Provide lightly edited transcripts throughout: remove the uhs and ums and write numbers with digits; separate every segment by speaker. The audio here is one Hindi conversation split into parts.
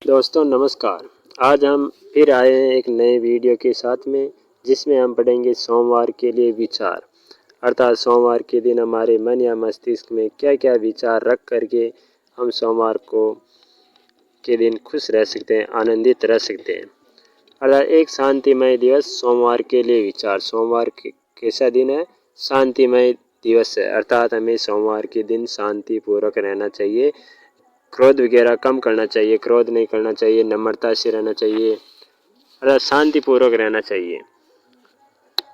Speaker 1: दोस्तों नमस्कार। आज हम फिर आए हैं एक नए वीडियो के साथ में, जिसमें हम पढ़ेंगे सोमवार के लिए विचार। अर्थात सोमवार के दिन हमारे मन या मस्तिष्क में क्या क्या विचार रख करके हम सोमवार को के दिन खुश रह सकते हैं, आनंदित रह सकते हैं। अर्थात एक शांतिमय दिवस सोमवार के लिए विचार। सोमवार कैसा दिन है? शांतिमय दिवस है। अर्थात हमें सोमवार के दिन शांतिपूर्वक रहना चाहिए, क्रोध वगैरह कम करना चाहिए, क्रोध नहीं करना चाहिए, नम्रता से रहना चाहिए, अर्थात शांतिपूर्वक रहना चाहिए।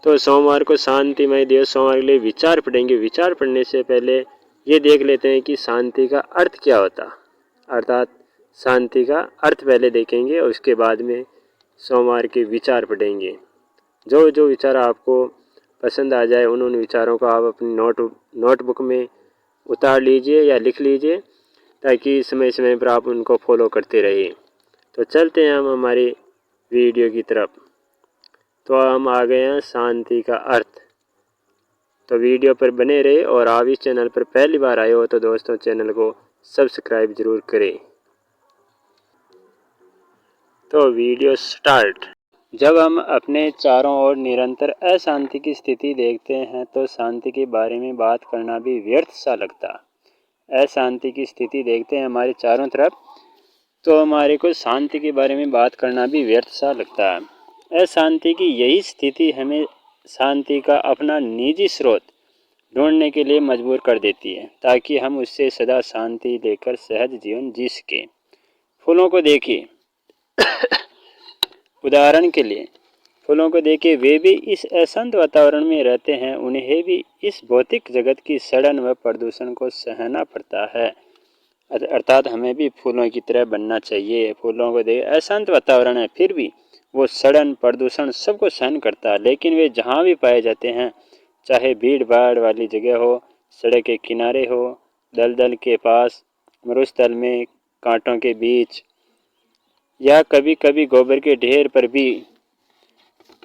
Speaker 1: तो सोमवार को शांतिमय दिवस, सोमवार के लिए विचार पढ़ेंगे। विचार पढ़ने से पहले ये देख लेते हैं कि शांति का अर्थ क्या होता। अर्थात शांति का अर्थ पहले देखेंगे और उसके बाद में सोमवार के विचार पढ़ेंगे। जो जो विचार आपको पसंद आ जाए उन विचारों को आप अपनी नोटबुक में उतार लीजिए या लिख लीजिए, ताकि समय समय पर आप उनको फॉलो करते रहिए। तो चलते हैं हम हमारी वीडियो की तरफ। तो हम आ गए हैं शांति का अर्थ। तो वीडियो पर बने रहे, और आप इस चैनल पर पहली बार आए हो तो दोस्तों चैनल को सब्सक्राइब जरूर करें। तो वीडियो स्टार्ट। जब हम अपने चारों ओर निरंतर अशांति की स्थिति देखते हैं तो शांति के बारे में बात करना भी व्यर्थ सा लगता। अशांति की स्थिति देखते हैं हमारे चारों तरफ, तो हमारे को शांति के बारे में बात करना भी व्यर्थ सा लगता है। अशांति की यही स्थिति हमें शांति का अपना निजी स्रोत ढूंढने के लिए मजबूर कर देती है, ताकि हम उससे सदा शांति लेकर सहज जीवन जी सकें। फूलों को देखिए, उदाहरण के लिए फूलों को देखिए, वे भी इस अशांत वातावरण में रहते हैं। उन्हें भी इस भौतिक जगत की सड़न व प्रदूषण को सहना पड़ता है। अर्थात हमें भी फूलों की तरह बनना चाहिए। फूलों को देख, अशांत वातावरण है, फिर भी वो सड़न प्रदूषण सबको सहन करता है। लेकिन वे जहाँ भी पाए जाते हैं, चाहे भीड़ भाड़ वाली जगह हो, सड़क के किनारे हो, दलदल के पास, मरुस्थल में, कांटों के बीच, या कभी कभी गोबर के ढेर पर भी,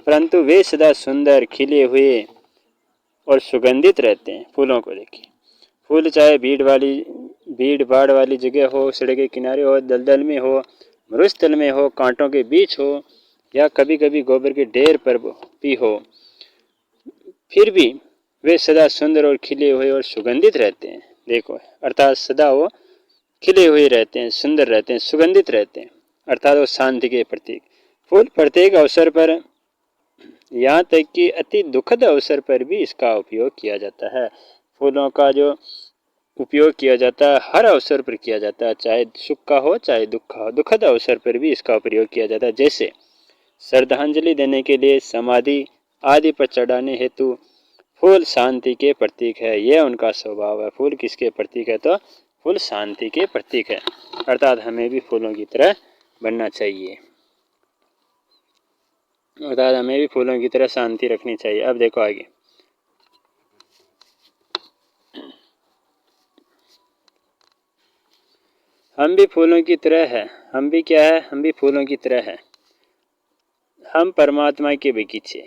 Speaker 1: परंतु वे सदा सुंदर, खिले हुए और सुगंधित रहते हैं। फूलों को देखिए, फूल चाहे भीड़ भाड़ वाली जगह हो, सड़क के किनारे हो, दलदल में हो, मरुस्थल में हो, कांटों के बीच हो, या कभी कभी गोबर के ढेर पर भी हो, फिर भी वे सदा सुंदर और खिले हुए और सुगंधित रहते हैं। देखो, अर्थात सदा वो खिले हुए रहते हैं, सुंदर रहते हैं, सुगंधित रहते हैं। अर्थात वो शांति के प्रतीक। फूल प्रत्येक अवसर पर, यहाँ तक कि अति दुखद अवसर पर भी इसका उपयोग किया जाता है। फूलों का जो उपयोग किया जाता है हर अवसर पर किया जाता है, चाहे सुख का हो चाहे दुख का हो। दुखद अवसर पर भी इसका प्रयोग किया जाता है, जैसे श्रद्धांजलि देने के लिए, समाधि आदि पर चढ़ाने हेतु फूल शांति के प्रतीक है। यह उनका स्वभाव है। फूल किसके प्रतीक है? तो फूल शांति के प्रतीक है। अर्थात हमें भी फूलों की तरह बनना चाहिए, अर्थात हमें भी फूलों की तरह शांति रखनी चाहिए। अब देखो आगे, हम भी फूलों की तरह है। हम भी क्या है? हम भी फूलों की तरह है। हम परमात्मा के बगीचे।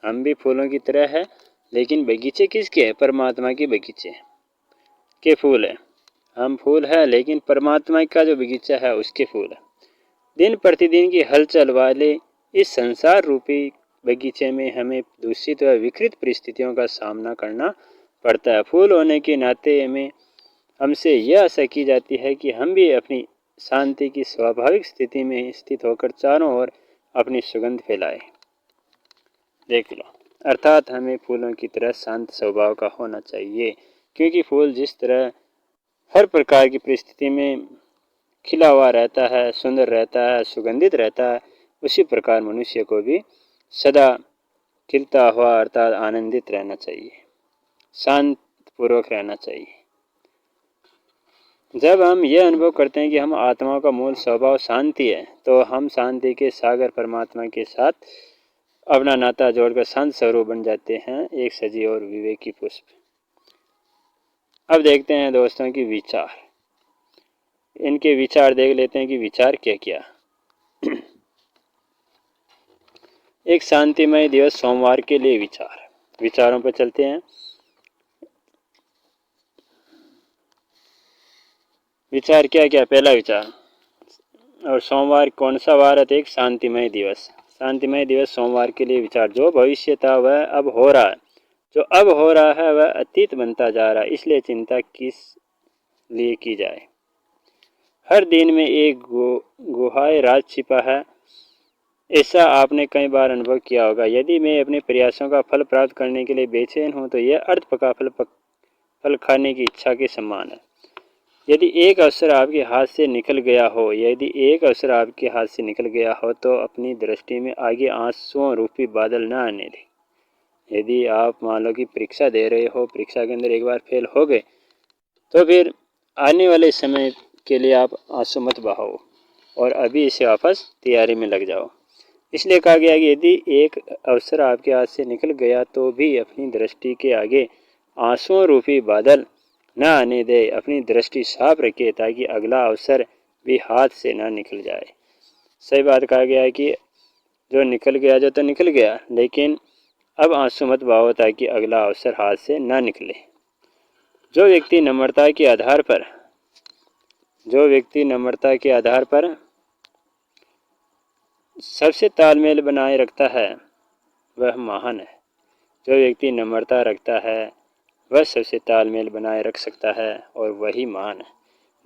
Speaker 1: हम भी फूलों की तरह है, लेकिन बगीचे किसके हैं? परमात्मा के बगीचे के फूल है। हम फूल है, लेकिन परमात्मा का जो बगीचा है उसके फूल है। दिन प्रतिदिन की हलचल वाले इस संसार रूपी बगीचे में हमें दूषित व विकृत परिस्थितियों का सामना करना पड़ता है। फूल होने के नाते हमें हमसे यह आशा की जाती है कि हम भी अपनी शांति की स्वाभाविक स्थिति में स्थित होकर चारों ओर अपनी सुगंध फैलाए। देख लो, अर्थात हमें फूलों की तरह शांत स्वभाव का होना चाहिए, क्योंकि फूल जिस तरह हर प्रकार की परिस्थिति में खिला हुआ रहता है, सुंदर रहता है, सुगंधित रहता है, उसी प्रकार मनुष्य को भी सदा खिलता हुआ अर्थात आनंदित रहना चाहिए, शांत पूर्वक रहना चाहिए। जब हम यह अनुभव करते हैं कि हम आत्माओं का मूल स्वभाव शांति है, तो हम शांति के सागर परमात्मा के साथ अपना नाता जोड़कर शांत स्वरूप बन जाते हैं, एक सजीव और विवेकी पुष्प। अब देखते हैं दोस्तों की विचार। इनके विचार देख लेते हैं कि विचार क्या क्या। एक शांतिमय दिवस सोमवार के लिए विचार। विचारों पर चलते हैं। विचार क्या क्या? पहला विचार, और सोमवार कौन सा वार है? एक शांतिमय दिवस। शांतिमय दिवस सोमवार के लिए विचार। जो भविष्य था वह अब हो रहा है, जो अब हो रहा है वह अतीत बनता जा रहा है, इसलिए चिंता किस लिए की जाए। हर दिन में एक गुहाय राज छिपा है, ऐसा आपने कई बार अनुभव किया होगा। यदि मैं अपने प्रयासों का फल प्राप्त करने के लिए बेचैन हूँ तो यह अर्ध पका फल खाने की इच्छा के समान है। यदि एक अवसर आपके हाथ से निकल गया हो, यदि एक अवसर आपके हाथ से निकल गया हो तो अपनी दृष्टि में आगे आंसुओं रूपी बादल न आने दें। यदि आप मान लो कि परीक्षा दे रहे हो, परीक्षा के अंदर एक बार फेल हो गए तो फिर आने वाले समय के लिए आप आंसू मत बहाओ और अभी इसे वापस तैयारी में लग जाओ। इसलिए कहा गया कि यदि एक अवसर आपके हाथ से निकल गया तो भी अपनी दृष्टि के आगे आंसुओं रूपी बादल न आने दे। अपनी दृष्टि साफ रखिए ताकि अगला अवसर भी हाथ से न निकल जाए। सही बात कहा गया है कि जो निकल गया जो तो निकल गया, लेकिन अब आंसू मत बहाओ ताकि अगला अवसर हाथ से न निकले। जो व्यक्ति नम्रता के आधार पर सबसे तालमेल बनाए रखता है वह महान है। जो व्यक्ति नम्रता रखता है वह सबसे तालमेल बनाए रख सकता है और वही महान है।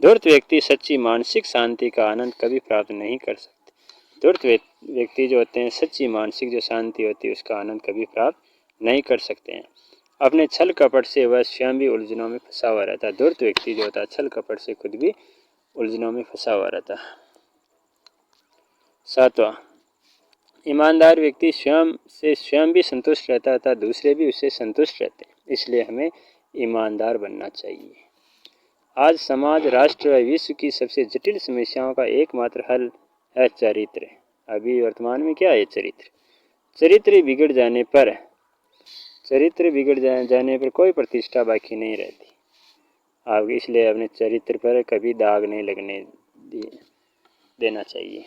Speaker 1: धूर्त व्यक्ति सच्ची मानसिक शांति का आनंद कभी प्राप्त नहीं कर सकते। धूर्त व्यक्ति जो होते हैं, सच्ची मानसिक जो शांति होती है उसका आनंद कभी प्राप्त नहीं कर सकते हैं। अपने छल कपट से वह स्वयं भी उलझनों में फंसा हुआ रहता है। धूर्त व्यक्ति जो होता है छल कपट से खुद भी उलझनों में फंसा हुआ रहता है। 7वां, ईमानदार व्यक्ति स्वयं भी संतुष्ट रहता है तथा दूसरे भी उससे संतुष्ट रहते हैं, इसलिए हमें ईमानदार बनना चाहिए। आज समाज, राष्ट्र व विश्व की सबसे जटिल समस्याओं का एकमात्र हल है चरित्र। अभी वर्तमान में क्या है? चरित्र बिगड़ जाने पर कोई प्रतिष्ठा बाकी नहीं रहती। आप इसलिए अपने चरित्र पर कभी दाग नहीं लगने देना चाहिए।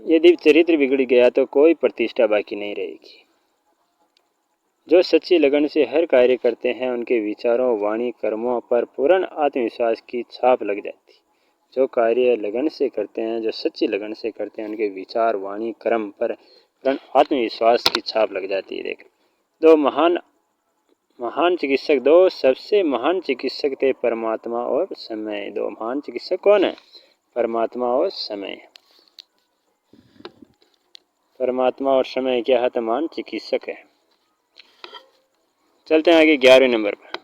Speaker 1: यदि चरित्र बिगड़ गया तो कोई प्रतिष्ठा बाकी नहीं रहेगी। जो सच्ची लगन से हर कार्य करते हैं उनके विचारों, वाणी, कर्मों पर पूर्ण आत्मविश्वास की छाप लग जाती। जो कार्य लगन से करते हैं, जो सच्ची लगन से करते हैं, उनके विचार, वाणी, कर्म पर पूर्ण आत्मविश्वास की छाप लग जाती है। देख, दो सबसे महान चिकित्सक थे, परमात्मा और समय। दो महान चिकित्सक कौन है? परमात्मा और समय। परमात्मा और समय क्या है? तो महान चिकित्सक है। चलते हैं आगे 11वें नंबर पर।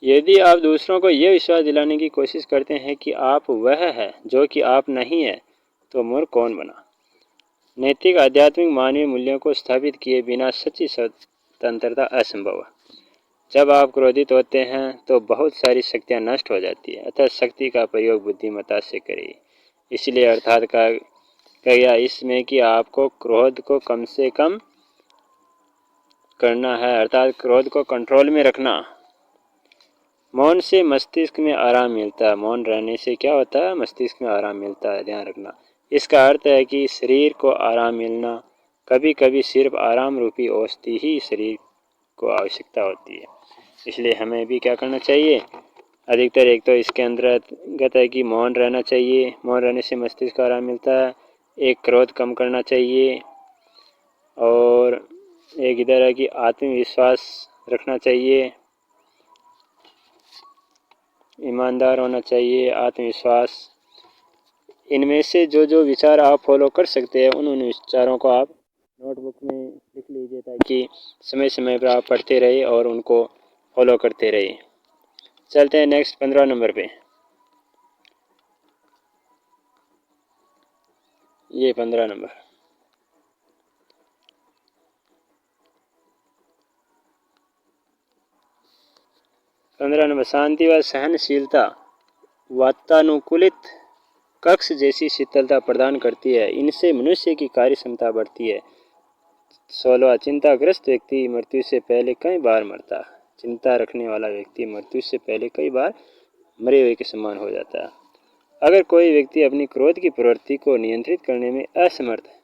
Speaker 1: यदि आप दूसरों को यह विश्वास दिलाने की कोशिश करते हैं कि आप वह है जो कि आप नहीं है तो मूर्ख कौन बना। नैतिक, आध्यात्मिक, मानवीय मूल्यों को स्थापित किए बिना सच्ची स्वतंत्रता असंभव है। जब आप क्रोधित होते हैं तो बहुत सारी शक्तियां नष्ट हो जाती है, अतः शक्ति का प्रयोग बुद्धिमत्ता से करिए। इसलिए अर्थात कहा गया इसमें कि आपको क्रोध को कम से कम करना है, अर्थात क्रोध को कंट्रोल में रखना। मौन से मस्तिष्क में आराम मिलता है। मौन रहने से क्या होता है? मस्तिष्क में आराम मिलता है, ध्यान रखना। इसका अर्थ है कि शरीर को आराम मिलना, कभी कभी सिर्फ आराम रूपी औषधि ही शरीर को आवश्यकता होती है। इसलिए हमें भी क्या करना चाहिए? अधिकतर एक तो इसके अंतर्गत है कि मौन रहना चाहिए। मौन रहने से मस्तिष्क को आराम मिलता है। एक, क्रोध कम करना चाहिए, और एक इधर है कि आत्मविश्वास रखना चाहिए, ईमानदार होना चाहिए, आत्मविश्वास। इनमें से जो जो विचार आप फॉलो कर सकते हैं उन विचारों को आप नोटबुक में लिख लीजिए ताकि समय समय पर आप पढ़ते रहिए और उनको फॉलो करते रहिए। चलते हैं नेक्स्ट 15 नंबर पे। ये 15 नंबर। शांति व सहनशीलता वातानुकूलित कक्ष जैसी शीतलता प्रदान करती है। इनसे मनुष्य की कार्य क्षमता बढ़ती है। 16वां, चिंताग्रस्त व्यक्ति मृत्यु से पहले कई बार मरता है। चिंता रखने वाला व्यक्ति मृत्यु से पहले कई बार मरे हुए के समान हो जाता है। अगर कोई व्यक्ति अपनी क्रोध की प्रवृत्ति को नियंत्रित करने में असमर्थ है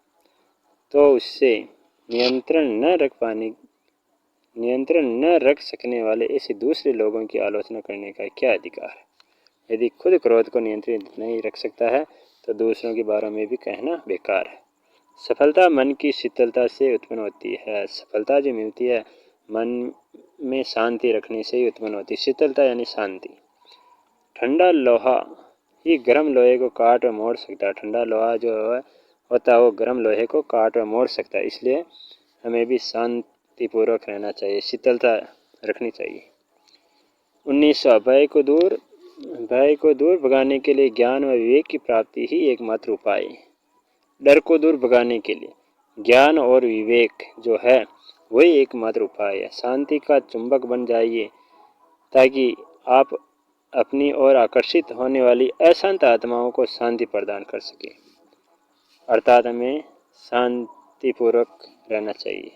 Speaker 1: तो उससे नियंत्रण नियंत्रण न रख सकने वाले ऐसे दूसरे लोगों की आलोचना करने का क्या अधिकार है। यदि खुद क्रोध को नियंत्रित नहीं रख सकता है तो दूसरों के बारे में भी कहना बेकार है। सफलता मन की शीतलता से उत्पन्न होती है। सफलता जो मिलती है मन में शांति रखने से ही उत्पन्न होती है। शीतलता यानी शांति। ठंडा लोहा ही गर्म लोहे को काट और मोड़ सकता है। ठंडा लोहा जो होता है वो गर्म लोहे को काट और मोड़ सकता है। इसलिए हमें भी शांतिपूर्वक रहना चाहिए, शीतलता रखनी चाहिए। 19वां भय को दूर भगाने के लिए ज्ञान व विवेक की प्राप्ति ही एकमात्र उपाय है। डर को दूर भगाने के लिए ज्ञान और विवेक जो है वही एकमात्र उपाय है। शांति का चुंबक बन जाइए ताकि आप अपनी ओर आकर्षित होने वाली अशांत आत्माओं को शांति प्रदान कर सके। अर्थात हमें शांतिपूर्वक रहना चाहिए,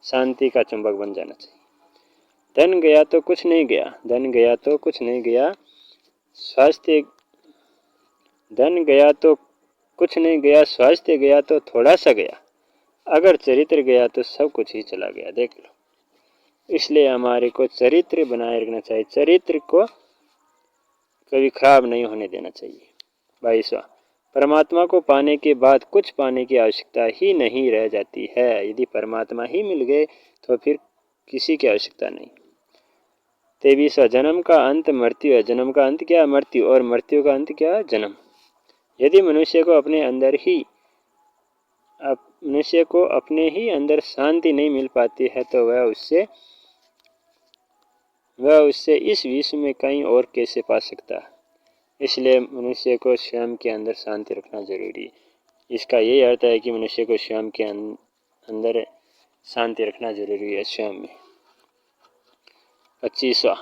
Speaker 1: शांति का चुंबक बन जाना चाहिए। धन गया तो कुछ नहीं गया, धन गया तो कुछ नहीं गया, स्वास्थ्य धन गया तो कुछ नहीं गया, स्वास्थ्य गया तो थोड़ा सा गया, अगर चरित्र गया तो सब कुछ ही चला गया। देख लो, इसलिए हमारे को चरित्र बनाए रखना चाहिए, चरित्र को कभी खराब नहीं होने देना चाहिए। 22वां परमात्मा को पाने के बाद कुछ पाने की आवश्यकता ही नहीं रह जाती है। यदि परमात्मा ही मिल गए तो फिर किसी की आवश्यकता नहीं। 23वां जन्म का अंत मृत्यु है। जन्म का अंत क्या? मृत्यु। और मृत्यु का अंत क्या? जन्म। यदि मनुष्य को अपने ही अंदर शांति नहीं मिल पाती है तो वह उससे इस विश्व में कहीं और कैसे पा सकता है। इसलिए मनुष्य को स्वयं के अंदर शांति रखना जरूरी है। इसका यही अर्थ है कि मनुष्य को स्वयं के अंदर शांति रखना जरूरी है, स्वयं में। 25वां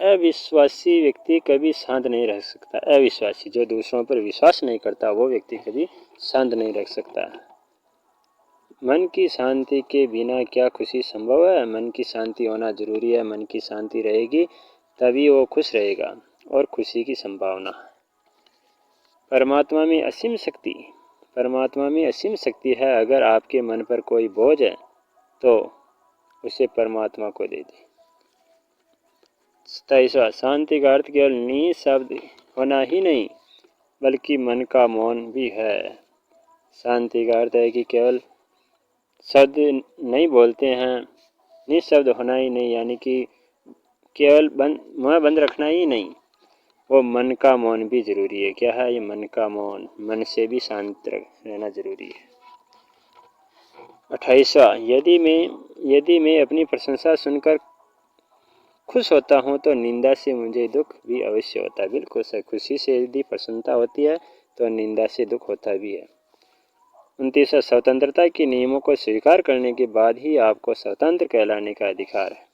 Speaker 1: अविश्वासी व्यक्ति कभी शांत नहीं रह सकता। अविश्वासी जो दूसरों पर विश्वास नहीं करता वो व्यक्ति कभी शांत नहीं रह सकता। मन की शांति के बिना क्या खुशी संभव है? मन की शांति होना जरूरी है। मन की शांति रहेगी तभी वो खुश रहेगा और खुशी की संभावना है। परमात्मा में असीम शक्ति है। अगर आपके मन पर कोई बोझ है तो उसे परमात्मा को दे दें। 27वां शांति का अर्थ केवल निःशब्द होना ही नहीं बल्कि मन का मौन भी है। शांति का अर्थ है कि केवल शब्द नहीं बोलते हैं, निःशब्द होना ही नहीं, यानी कि केवल मुँह बंद रखना ही नहीं, वो मन का मौन भी जरूरी है। क्या है ये मन का मौन? मन से भी शांत रहना जरूरी है। 28वां यदि मैं अपनी प्रशंसा सुनकर खुश होता हूँ तो निंदा से मुझे दुख भी अवश्य होता है। बिल्कुल सही। खुशी से यदि प्रसन्नता होती है तो निंदा से दुख होता भी है। 29वां स्वतंत्रता के नियमों को स्वीकार करने के बाद ही आपको स्वतंत्र कहलाने का अधिकार है।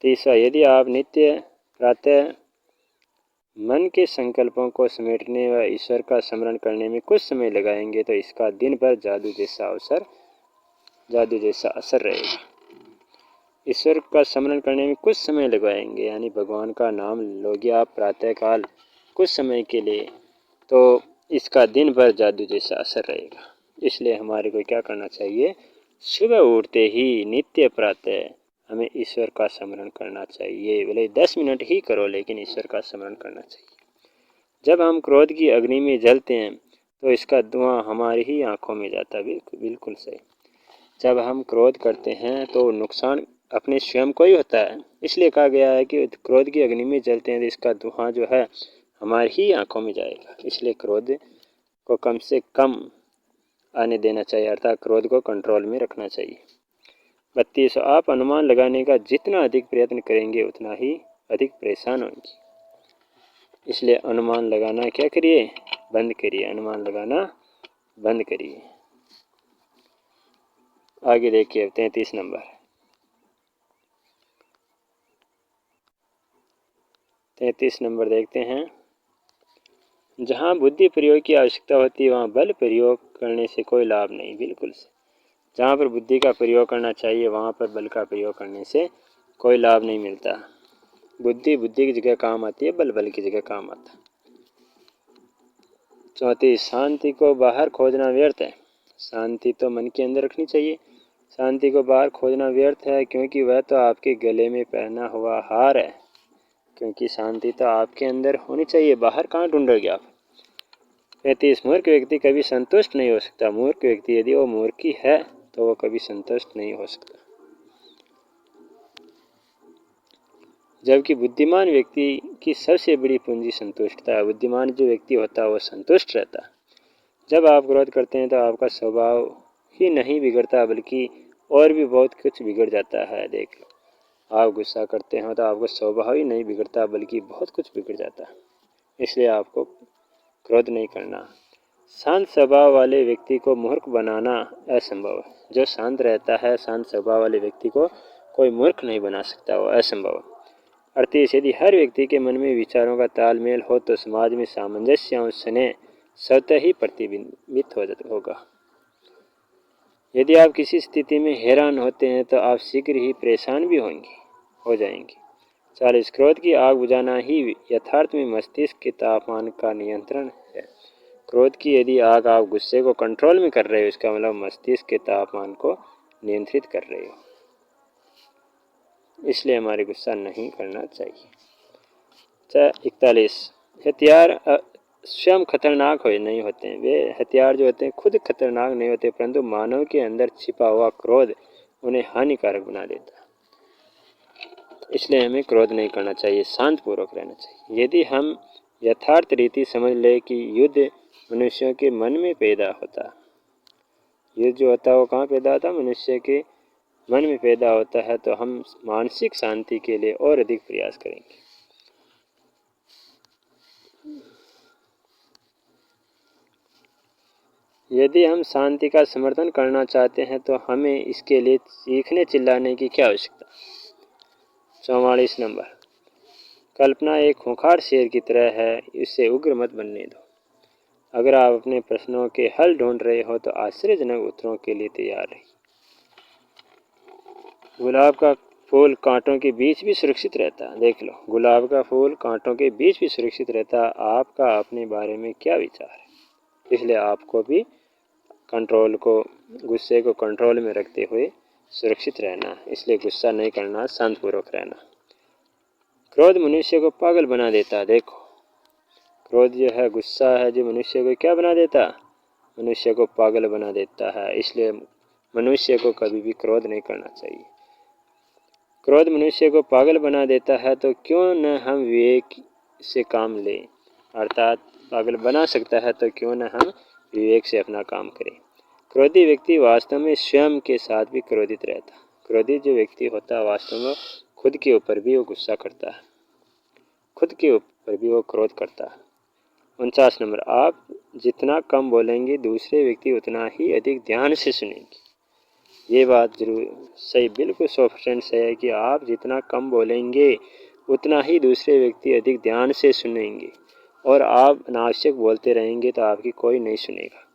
Speaker 1: 30वां यदि आप नित्य प्रातः मन के संकल्पों को समेटने व ईश्वर का स्मरण करने में कुछ समय लगाएंगे तो इसका दिन भर जादू जैसा असर रहेगा। ईश्वर का स्मरण करने में कुछ समय लगाएंगे यानी भगवान का नाम लोगे आप प्रातःकाल कुछ समय के लिए, तो इसका दिन भर जादू जैसा असर रहेगा। इसलिए हमारे को क्या करना चाहिए? सुबह उठते ही नित्य प्रातः हमें ईश्वर का स्मरण करना चाहिए। भले 10 मिनट ही करो लेकिन ईश्वर का स्मरण करना चाहिए। जब हम क्रोध की अग्नि में जलते हैं तो इसका धुआं हमारी ही आंखों में जाता है। बिल्कुल सही। जब हम क्रोध करते हैं तो नुकसान अपने स्वयं को ही होता है। इसलिए कहा गया है कि क्रोध की अग्नि में जलते हैं तो इसका धुआं जो है हमारी ही आंखों में जाएगा। इसलिए क्रोध को कम से कम आने देना चाहिए, अर्थात क्रोध को कंट्रोल में रखना चाहिए। 32 आप अनुमान लगाने का जितना अधिक प्रयत्न करेंगे उतना ही अधिक परेशान होंगे। इसलिए अनुमान लगाना क्या करिए? बंद करिए। अनुमान लगाना बंद करिए। आगे देखिए 33 नंबर। 33 नंबर देखते हैं। जहाँ बुद्धि प्रयोग की आवश्यकता होती है वहाँ बल प्रयोग करने से कोई लाभ नहीं। बिल्कुल से जहाँ पर बुद्धि का प्रयोग करना चाहिए वहाँ पर बल का प्रयोग करने से कोई लाभ नहीं मिलता। बुद्धि की जगह काम आती है, बल की जगह काम आता है। 34 शांति को बाहर खोजना व्यर्थ है। शांति तो मन के अंदर रखनी चाहिए। शांति को बाहर खोजना व्यर्थ है, क्योंकि वह तो आपके गले में पहना हुआ हार है। क्योंकि शांति तो आपके अंदर होनी चाहिए, बाहर कहाँ ढूंढोगे आप। 35 मूर्ख व्यक्ति कभी संतुष्ट नहीं हो सकता। मूर्ख व्यक्ति यदि वो मूर्खी है तो वो कभी संतुष्ट नहीं हो सकता, जबकि बुद्धिमान व्यक्ति की सबसे बड़ी पूंजी संतुष्टता है। बुद्धिमान जो व्यक्ति होता है वो संतुष्ट रहता है। जब आप क्रोध करते हैं तो आपका स्वभाव ही नहीं बिगड़ता, बल्कि और भी बहुत कुछ बिगड़ जाता है। देख लो, आप गुस्सा करते हो तो आपका स्वभाव ही नहीं बिगड़ता, बल्कि बहुत कुछ बिगड़ जाता है। इसलिए आपको क्रोध नहीं करना। शांत स्वभाव वाले व्यक्ति को मूर्ख बनाना असंभव है। जो शांत रहता है, शांत स्वभाव वाले व्यक्ति को कोई मूर्ख नहीं बना सकता, वो असंभव है। 38 यदि हर व्यक्ति के मन में विचारों का तालमेल हो तो समाज में सामंजस्य और स्नेह स्वतः ही प्रतिबिंबित होगा। यदि आप किसी स्थिति में हैरान होते हैं तो आप शीघ्र ही परेशान भी हो जाएंगे। 40 क्रोध की आग बुझाना ही यथार्थ में मस्तिष्क के तापमान का नियंत्रण है। क्रोध की यदि आग आप गुस्से को कंट्रोल में कर रहे हो, इसका मतलब मस्तिष्क के तापमान को नियंत्रित कर रहे हो। इसलिए हमारे गुस्सा नहीं करना चाहिए। 41 हथियार स्वयं खतरनाक नहीं होते हैं। वे हथियार जो होते हैं खुद खतरनाक नहीं होते, परंतु मानव के अंदर छिपा हुआ क्रोध उन्हें हानिकारक बना देता है। इसलिए हमें क्रोध नहीं करना चाहिए, शांतपूर्वक रहना चाहिए। यदि हम यथार्थ रीति समझ ले कि युद्ध मनुष्यों के मन में पैदा होता, युद्ध जो होता है वो कहाँ पैदा होता है, मनुष्य के मन में पैदा होता है, तो हम मानसिक शांति के लिए और अधिक प्रयास करेंगे। यदि हम शांति का समर्थन करना चाहते हैं तो हमें इसके लिए चीखने चिल्लाने की क्या आवश्यकता। 44 नंबर, कल्पना एक खूंखार शेर की तरह है, इससे उग्र मत बनने दो। अगर आप अपने प्रश्नों के हल ढूंढ रहे हो तो आश्चर्यजनक उत्तरों के लिए तैयार रहिए। गुलाब का फूल कांटों के बीच भी सुरक्षित रहता है। देख लो, गुलाब का फूल कांटों के बीच भी सुरक्षित रहता है। आपका अपने बारे में क्या विचार है। इसलिए आपको भी गुस्से को कंट्रोल में रखते हुए सुरक्षित रहना। इसलिए गुस्सा नहीं करना, शांतपूर्वक रहना। क्रोध मनुष्य को पागल बना देता है। देखो, क्रोध जो है, गुस्सा है जो मनुष्य को क्या बना देता है, मनुष्य को पागल बना देता है। इसलिए मनुष्य को कभी भी क्रोध नहीं करना चाहिए। क्रोध मनुष्य को पागल बना देता है, तो क्यों न हम विवेक से काम लें। अर्थात पागल बना सकता है तो क्यों न हम विवेक से अपना काम करें। क्रोधी व्यक्ति वास्तव में स्वयं के साथ भी क्रोधित रहता है। क्रोधित जो व्यक्ति होता है वास्तव में खुद के ऊपर भी वो गुस्सा करता है, खुद के ऊपर भी वो क्रोध करता है। 49 नंबर, आप जितना कम बोलेंगे दूसरे व्यक्ति उतना ही अधिक ध्यान से सुनेंगे। ये बात जरूर सही, बिल्कुल 100% सही है कि आप जितना कम बोलेंगे उतना ही दूसरे व्यक्ति अधिक ध्यान से सुनेंगे, और आप अनावश्यक बोलते रहेंगे तो आपकी कोई नहीं सुनेगा।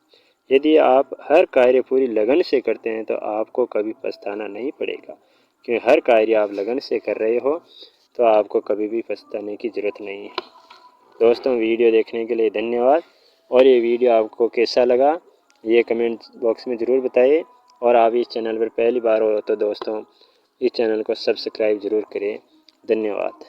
Speaker 1: यदि आप हर कार्य पूरी लगन से करते हैं तो आपको कभी पछताना नहीं पड़ेगा, क्योंकि हर कार्य आप लगन से कर रहे हो तो आपको कभी भी पछताने की ज़रूरत नहीं है। दोस्तों, वीडियो देखने के लिए धन्यवाद, और ये वीडियो आपको कैसा लगा ये कमेंट बॉक्स में ज़रूर बताइए। और आप इस चैनल पर पहली बार हो तो दोस्तों इस चैनल को सब्सक्राइब ज़रूर करें। धन्यवाद।